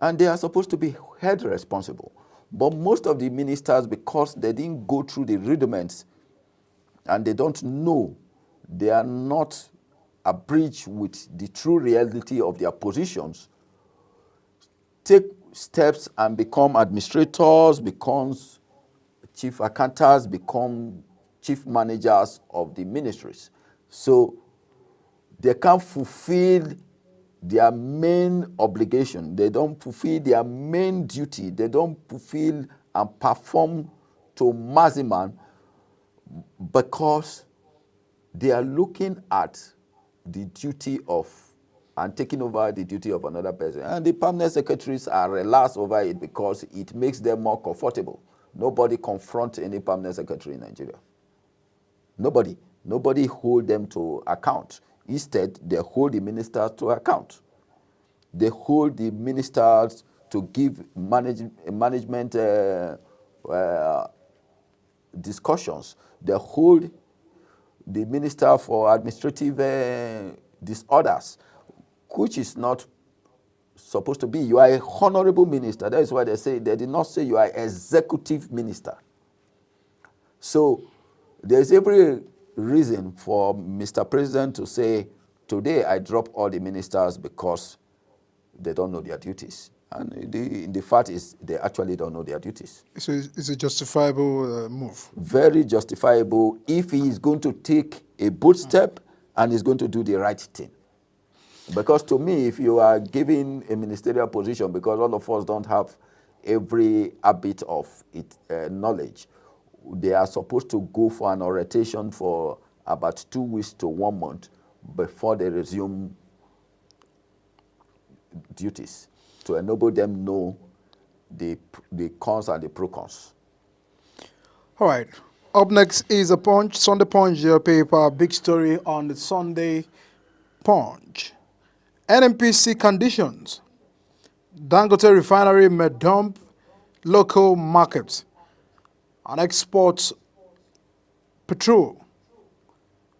And they are supposed to be held responsible. But most of the ministers, because they didn't go through the rudiments and they don't know, they are not abridged with the true reality of their positions, take steps and become administrators, becomes chief accountants, become chief managers of the ministries. So they can't fulfill their main obligation. They don't fulfill their main duty. They don't fulfill and perform to maximum because they are looking at the duty of and taking over the duty of another person. And the permanent secretaries are relaxed over it because it makes them more comfortable. Nobody confronts any permanent secretary in Nigeria. Nobody. Nobody hold them to account. Instead, they hold the ministers to account. They hold the ministers to give management discussions. They hold the minister for administrative disorders, which is not supposed to be. You are a honorable minister. That is why they did not say you are executive minister. So there's every reason for Mr. President to say, today I drop all the ministers because they don't know their duties. And the fact is they actually don't know their duties. So it's a justifiable move? Very justifiable if he is going to take a bold step and is going to do the right thing. Because to me, if you are given a ministerial position, because all of us don't have every bit of knowledge, they are supposed to go for an orientation for about 2 weeks to 1 month before they resume duties to enable them know the cons and the pro-cons. All right. Up next is a Sunday Punch paper, big story on the Sunday Punch. NNPC conditions. Dangote refinery may dump local markets and exports petrol.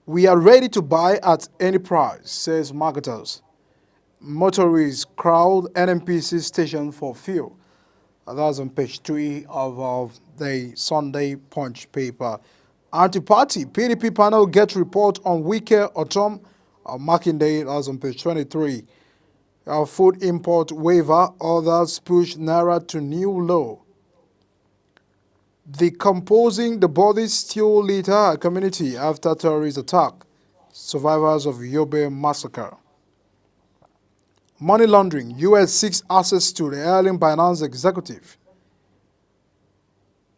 We are ready to buy at any price, says marketers. Motorists crowd NNPC station for fuel. That's on page 3 of the Sunday Punch paper. Anti-party PDP panel gets report on Wike Otom Makinde. That's on page 23. Food import waiver, others push Naira to new low. Decomposing the body still litter community after terrorist attack. Survivors of Yobe massacre. Money laundering. U.S. seeks access to the Airline Binance executive.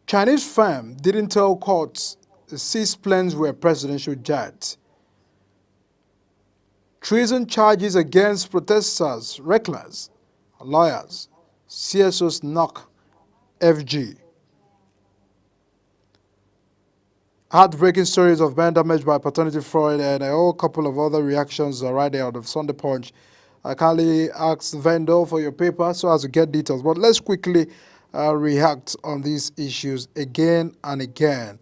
Chinese firm didn't tell courts the seized planes were presidential jets. Treason charges against protesters reckless. Lawyers. CSOs knock FG. Heartbreaking stories of men damaged by paternity fraud and a whole couple of other reactions are right there on the Sunday Punch. I kindly ask vendor for your paper so as to get details. But let's quickly react on these issues again and again.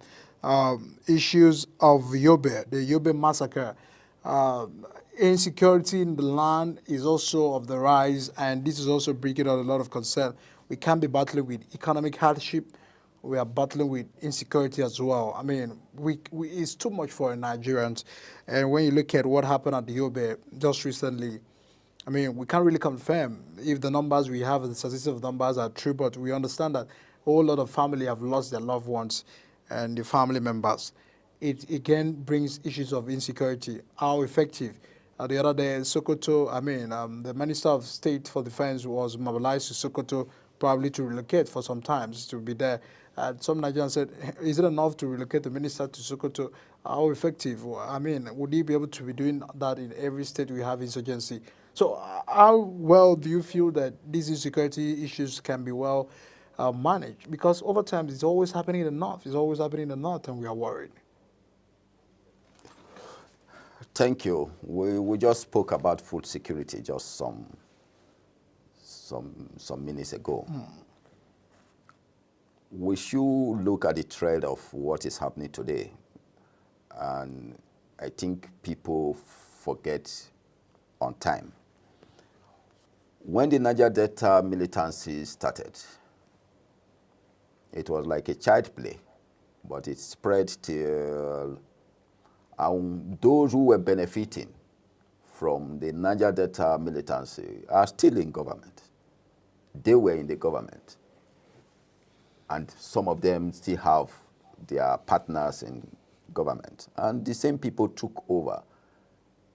Issues of Yobe, the Yobe massacre. Insecurity in the land is also of the rise, and this is also bringing out a lot of concern. We can't be battling with economic hardship. We are battling with insecurity as well. I mean, it's too much for Nigerians. And when you look at what happened at the Yobe just recently, I mean, we can't really confirm if the numbers we have, the statistics of numbers are true, but we understand that a whole lot of family have lost their loved ones. and the family members. It again brings issues of insecurity. How effective? The other day, Sokoto, the Minister of State for Defense was mobilized to Sokoto, probably to relocate for some time, to be there. Some Nigerians said, is it enough to relocate the minister to Sokoto? How effective? Would he be able to be doing that in every state we have insurgency? So how well do you feel that these insecurity issues can be well managed? Because over time, it's always happening in the north. It's always happening in the north, and we are worried. Thank you. We just spoke about food security just some minutes ago. We should look at the trend of what is happening today. And I think people forget on time. When the Niger Delta militancy started, it was like a child play, but it spread till those who were benefiting from the Niger Delta militancy are still in government. They were in the government. And some of them still have their partners in government. And the same people took over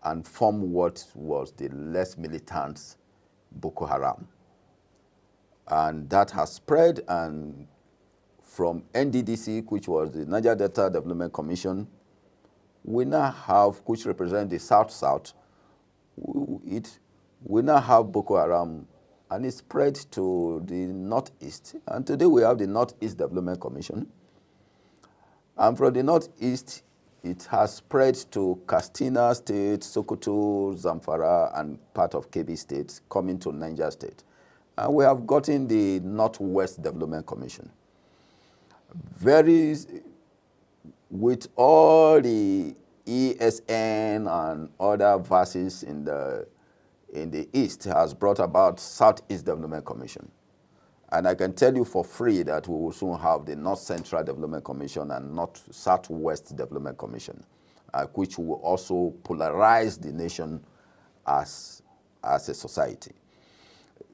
and formed what was the less militant Boko Haram. And that has spread, and from NDDC, which was the Niger Delta Development Commission, we now have, which represents the South-South, we now have Boko Haram, and it spread to the Northeast. And today we have the Northeast Development Commission. And from the Northeast, it has spread to Katsina State, Sokoto, Zamfara, and part of Kebbi State, coming to Niger State. And we have gotten the Northwest Development Commission. With all the ESN and other verses in the East, has brought about Southeast Development Commission. And I can tell you for free that we will soon have the North Central Development Commission and Southwest Development Commission, which will also polarize the nation as a society.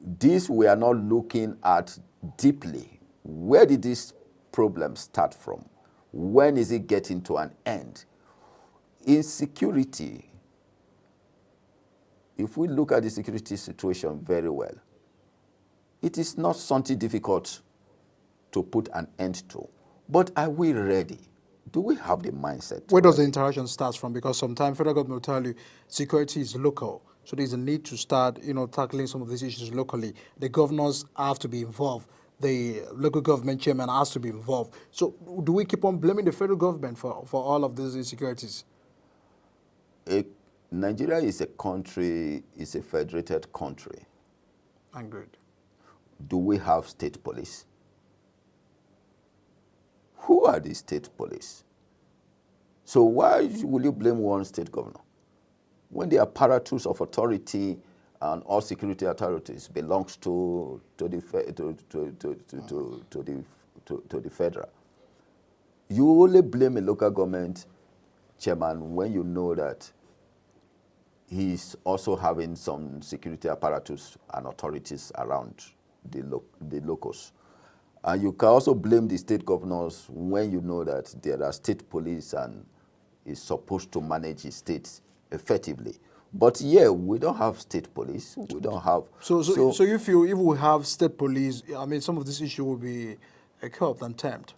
This we are not looking at deeply. Where did this problem start from? When is it getting to an end? Insecurity, if we look at the security situation very well, it is not something difficult to put an end to. But are we ready? Do we have the mindset? Where does the interaction start from? Because sometimes federal government will tell you security is local. So there's a need to start, tackling some of these issues locally. The governors have to be involved. The local government chairman has to be involved. So do we keep on blaming the federal government for all of these insecurities? Nigeria is a country, is a federated country. And good. Do we have state police? Who are the state police? So why will you blame one state governor when the apparatus of authority and all security authorities belongs to the federal? You only blame a local government chairman when you know that he's also having some security apparatus and authorities around the locals. And you can also blame the state governors when you know that there are state police and is supposed to manage his states effectively. But yeah, we don't have state police. We don't have. So you feel if we have state police, some of this issue will be curbed and tamed?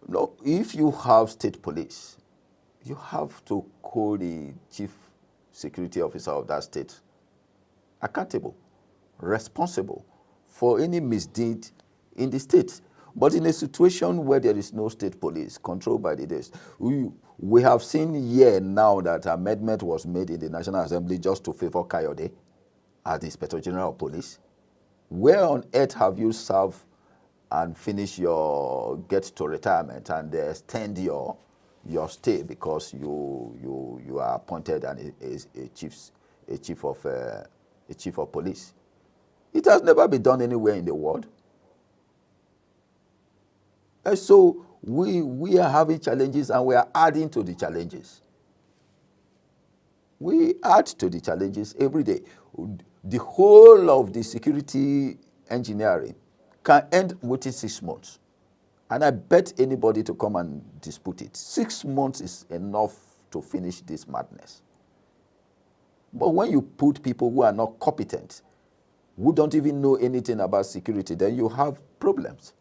No, if you have state police, you have to hold the chief security officer of that state accountable, responsible for any misdeed in the state. But in a situation where there is no state police controlled by the days, we have seen here now that amendment was made in the National Assembly just to favor Kayode as the Inspector General of Police. Where on earth have you served and finish get to retirement and extend your stay because you are appointed and a chief of police? It has never been done anywhere in the world. And so we are having challenges and we are adding to the challenges. We add to the challenges every day. The whole of the security engineering can end within 6 months. And I bet anybody to come and dispute it. 6 months is enough to finish this madness. But when you put people who are not competent, who don't even know anything about security, then you have problems.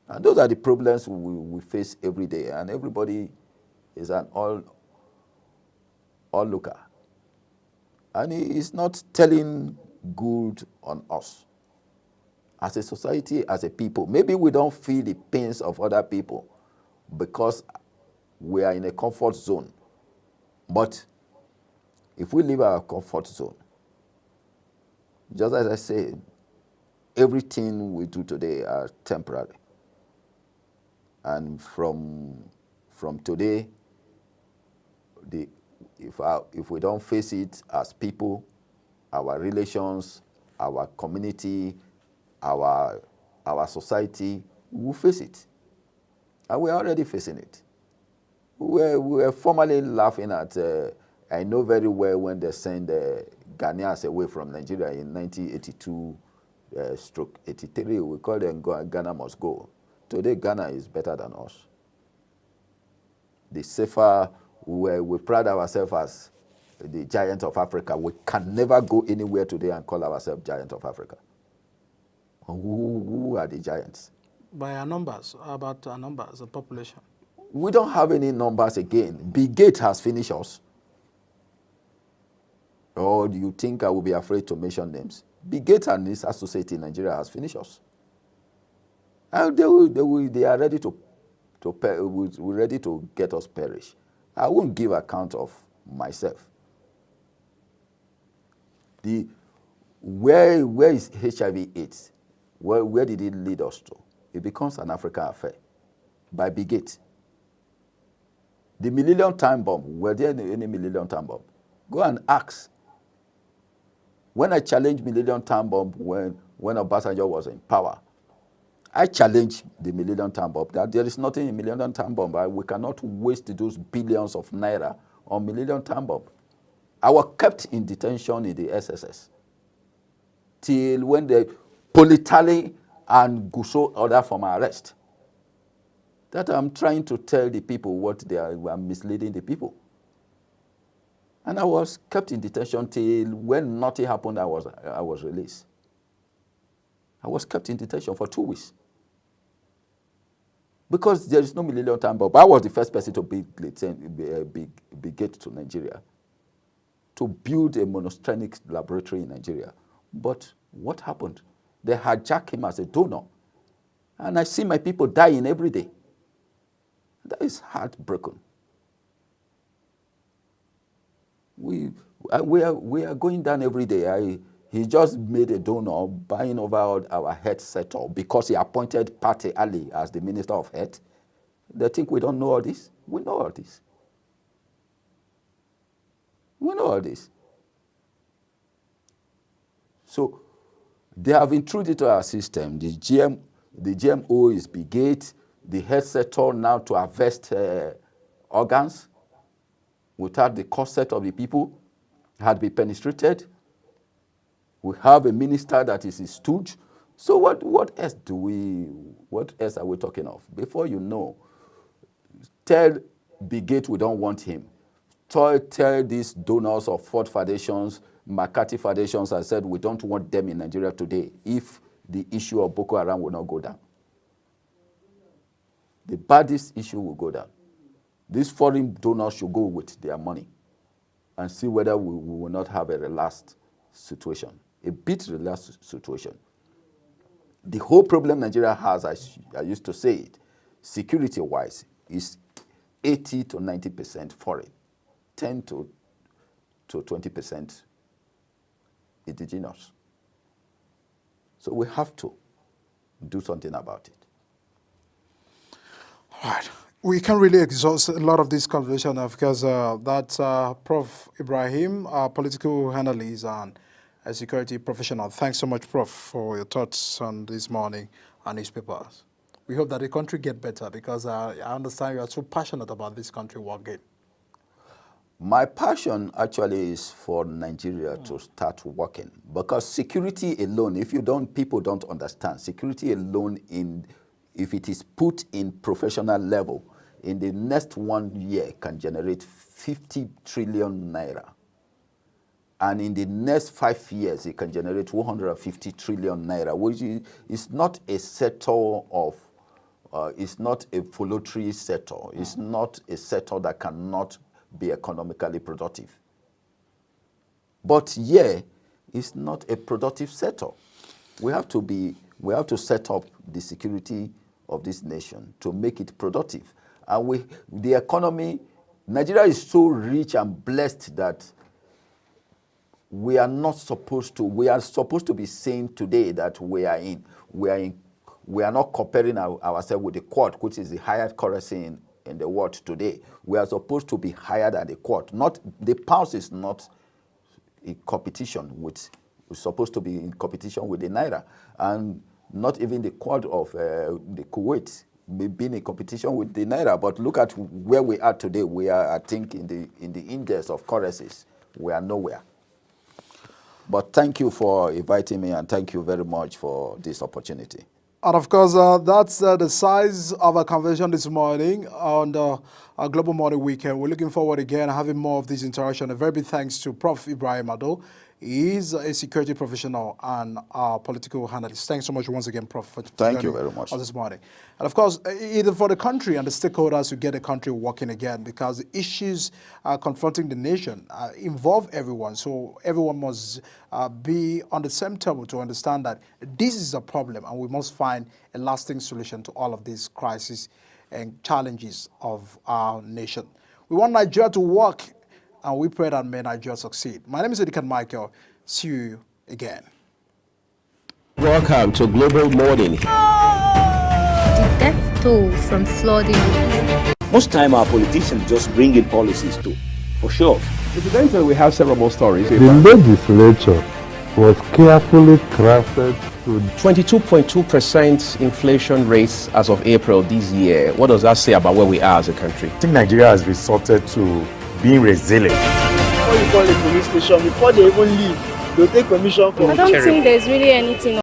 And those are the problems we face every day. And everybody is an all-looker. And it's not telling good on us. As a society, as a people, maybe we don't feel the pains of other people because we are in a comfort zone. But if we leave our comfort zone, just as I said, everything we do today are temporary. And from today, if we don't face it as people, our relations, our community, our society, we will face it. And we're already facing it. We were formerly laughing at, I know very well when they sent Ghanaians away from Nigeria in 1982/83, we call them Ghana must go. Today, Ghana is better than us. The safer, we pride ourselves as the giant of Africa. We can never go anywhere today and call ourselves giant of Africa. Who are the giants? By our numbers, about our numbers, the population. We don't have any numbers again. Bill Gates has finished us. Or do you think I will be afraid to mention names? Bill Gates and his associate in Nigeria has finished us. And they are ready ready to get us perish. I won't give account of myself. Where is HIV/AIDS? Where did it lead us to? It becomes an African affair by Bill Gates. The Millennium Time Bomb, were there any Millennium Time Bomb? Go and ask. When I challenged Millennium Time Bomb when Obasanjo was in power, I challenged the Millennium Time Bomb that there is nothing in Millennium Time Bomb. We cannot waste those billions of naira on Millennium Time Bomb. I was kept in detention in the SSS till when the Politali and Gusau ordered for my arrest. That I'm trying to tell the people what they are misleading the people. And I was kept in detention till when nothing happened, I was released. I was kept in detention for 2 weeks. Because there is no Millennium Time Bomb. I was the first person to big gate to Nigeria, to build a monasteric laboratory in Nigeria. But what happened? They hijacked him as a donor. And I see my people dying every day. That is heartbroken. We are going down every day. He just made a donor buying over our health sector because he appointed Pate Ali as the Minister of Health. They think we don't know all this. We know all this. We know all this. So they have intruded into our system. The GMO is Bill Gates. The health sector now to harvest organs without the consent of the people had been penetrated. We have a minister that is a stooge. So what else are we talking of? Before you know, tell Bill Gates we don't want him. Tell these donors of Ford Foundations, McCarthy Foundations, I said we don't want them in Nigeria today if the issue of Boko Haram will not go down. The baddest issue will go down. These foreign donors should go with their money and see whether we will not have a relaxed situation, a bit relaxed situation. The whole problem Nigeria has, I used to say it, security-wise, is 80 to 90% foreign, 10 to 20% indigenous. So we have to do something about it. All right. We can't really exhaust a lot of this conversation because that's Prof. Ibrahim, political analyst and a security professional. Thanks so much, Prof, for your thoughts on this morning and his papers. We hope that the country get better because I understand you are so passionate about this country working. My passion actually is for Nigeria to start working because security alone, people don't understand, security alone if it is put in professional level, in the next 1 year can generate 50 trillion naira. And in the next 5 years, it can generate 150 trillion naira, which is not a sector of, it's not a voluntary sector. It's not a sector that cannot be economically productive. But yeah, it's not a productive sector. We have to set up the security of this nation to make it productive. And the economy, Nigeria is so rich and blessed that we are supposed to be saying today that we are not comparing ourselves with the Quad, which is the highest currency in the world today. We are supposed to be higher than the Quad. The pound is not in competition with, we're supposed to be in competition with the Naira. And not even the Quad of the Kuwait may be in competition with the Naira. But look at where we are today. We are, I think, in the index of currencies. We are nowhere. But thank you for inviting me, and thank you very much for this opportunity. And of course, that's the size of our conversation this morning on our Global Morning Weekend. We're looking forward again having more of this interaction. A very big thanks to Prof. Ibrahim Ado. He is a security professional and a political analyst. Thanks so much once again, Prof. For Thank you very much this morning. And of course, either for the country and the stakeholders to get the country working again, because the issues confronting the nation involve everyone. So everyone must be on the same table to understand that this is a problem and we must find a lasting solution to all of these crises and challenges of our nation. We want Nigeria to work, and we pray that may Nigeria succeed. My name is Edikan Michael. See you again. Welcome to Global Morning. The death toll from flooding. Most time our politicians just bring in policies too, for sure. Incidentally, we have several more stories. The legislature was carefully crafted to 22.2% inflation rates as of April this year. What does that say about where we are as a country? I think Nigeria has resorted to being resilient. Before you call a police station, before they even leave, they'll take permission from I don't think there's really anything